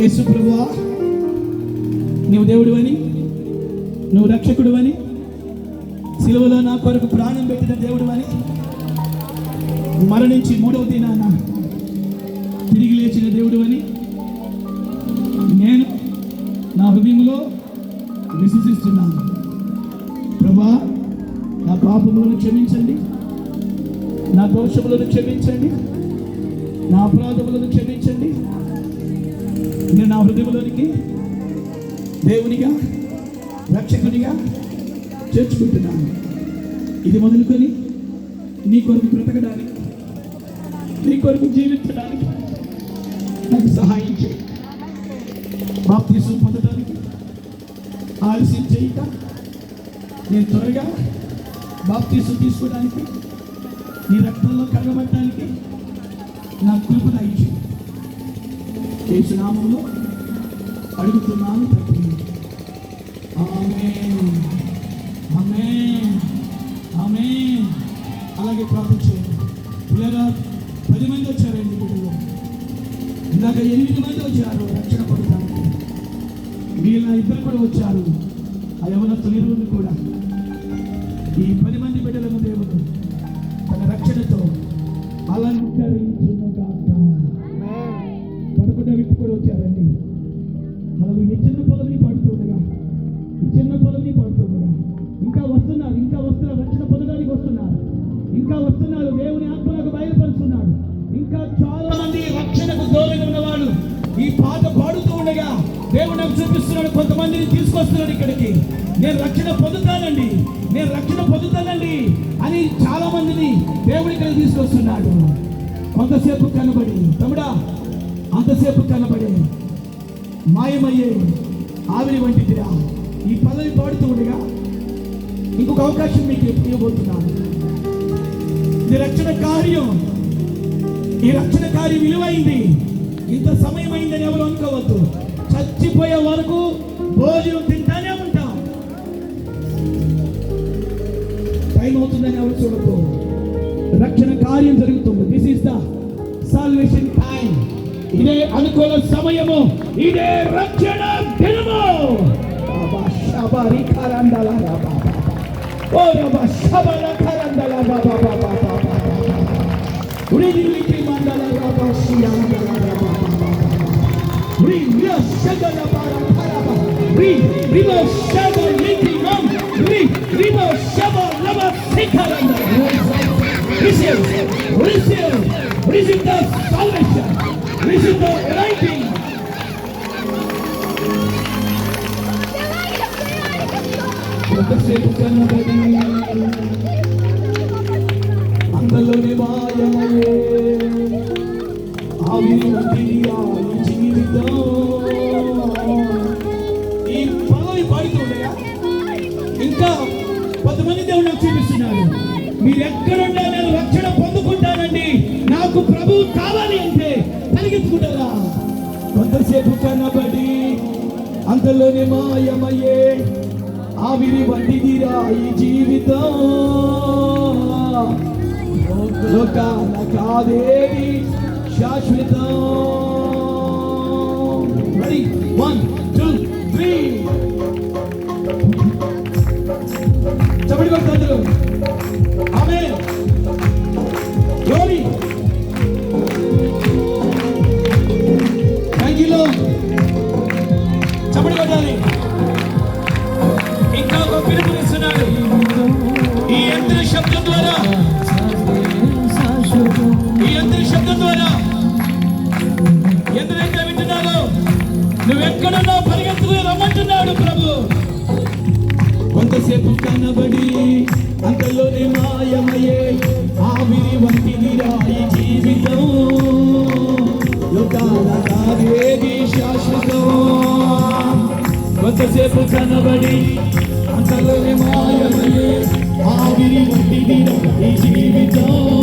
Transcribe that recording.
యేసు ప్రభువా, నువ్వు దేవుడు అని, నువ్వు రక్షకుడు అని, సిలువలో నా కొరకు ప్రాణం పెట్టిన దేవుడు అని, మరణించి మూడవ దినాన తిరిగి లేచిన దేవుడు అని నేను నా హృదయంలో విశ్వసిస్తున్నాను. ప్రభువా, నా పాపములను క్షమించండి, నా దోషములను క్షమించండి, నా అపరాధములను క్షమించండి. నేను నా హృదయంలోనికి దేవునిగా రక్షకునిగా చేర్చుకుంటున్నాను. ఇది మొదలుకొని నీ కొరకు బ్రతకడానికి, నీ కొరకు జీవించడానికి నాకు సహాయం చేయి. బాప్తిసం పొందడానికి ఆలస్యం చేయక నేను త్వరగా బాప్తిసం తీసుకోవడానికి, నీ రక్తంలో కడగబడటానికి నాకు కృప దయచేయి. యేసు నామములో అడుగుతున్నాను తండ్రి. ఆమేన్, ఆమేన్, ఆమేన్. అలాగే ప్రార్థన చేయండి. పిల్లగా 10 మంది వచ్చారండి వీళ్ళు. ఇందాక 8 మంది వచ్చారు రక్షణ పొందడానికి. వీళ్ళ 2 కూడా వచ్చారు. ఆ యవనస్తులు 20 కూడా. ఈ 10 మంది బిడ్డలను దేవుడు తన రక్షణతో అలంకరించునుగాక. 11వ వ్యక్తి కూడా వచ్చారండి. వాళ్ళు ఈ చిన్న పొలని పాడుతుండగా, ఈ చిన్న పొలని పాడుతుండగా ఇంకా వస్తున్నారు, ఇంకా వస్తున్నారు, రక్షణ పొందడానికి వస్తున్నారు, ఇంకా వస్తున్నారు. దేవుని ఆత్మలకు బయలుపరుస్తున్నాడు. ఇంకా చాలా మంది రక్షణకు దూరంగా ఉన్నవాళ్ళు ఈ పాట పాడుతూ ఉండగా దేవుడు నాకు చూపిస్తున్నాడు. కొంతమందిని తీసుకొస్తున్నాడు ఇక్కడికి. నేను రక్షణ పొందుతానండి, నేను రక్షణ పొందుతానండి అని చాలా మందిని దేవుడి ఇక్కడ తీసుకొస్తున్నాడు. కొంతసేపు కనబడి, తమ్ముడా, అంతసేపు కనబడే మాయమయ్యే ఆవిరి వంటిదిరా. ఈ పదవి పాడుతూ ఉండగా ఇంకొక అవకాశం మీకు ఇవ్వబోతున్నాను. ఇది రక్షణ కార్యం, ఈ రక్షణ కార్యం విలువైంది. ఇంత సమయం అయిందని ఎవరు అనుకోవద్దు. చచ్చిపోయే వరకు భోజనం తింటానే ఉంటాం. టైం అవుతుందని ఎవరు చూడద్దు. రక్షణ కార్యం జరుగుతుంది. This is the salvation time. ఇదే అనుకూల సమయము, ఇదే రక్షణ దినము. బాబా షబరి కరందల బాబా, ఓ బాబా షబల కరందల బాబా బాబా బాబా, ఉరిదిలికి మందల బాబా షియాందల బాబా, రి యషగల బారా బాబా, రి రిబో షబలికి మం, రి రిబో షబలమ సికరందల. Receive the salvation. Receive the anointing. ఎంతసేపు కనబడి అందలోని మాయమయ్యే ఆవిరి వంటిది ఈ జీవితం. ఈ పదవి పాడుతుండగా ఇంకా 10 మంది దేవుడు నాకు చూపిస్తున్నాడు. మీరు ఎక్కడున్నా నేను రక్షణ పొందుకుంటానండి, నాకు ప్రభువు కావాలి అంటే కలిగించుకుంటారా? కొంతసేపు కనబడి అంతలోనే మాయమయ్యే ఆవిరి వంటిదిరా ఈ జీవితం. లోకాన కాదేవి శాశ్వతం. 1 2 3 చప్పటి కొడుతున్నారు. Amen, glory. Thank you lord. చప్పటి కొట్టాలి. ఇంకా ఒక పిలుపునిస్తున్నాడు. ఈ యంత్ర శబ్దం ద్వారా, ఈ యంత్ర శబ్దం ద్వారా ఎందరైతే వింటున్నారో నువ్వెక్కడున్నా పరిగెత్తుకుని రమ్మంటున్నాడు ప్రభు. కొంతసేపు కనబడి అంతలోనే మాయమయ్యే ఆవిరి వంటిదిరా ఈ జీవితం. లోకాల కాదేది శాశ్వతం. కొంతసేపు కనబడి అంతలోనే మాయమయ్యే ఆవిరి వంటిదిరా ఈ జీవితం.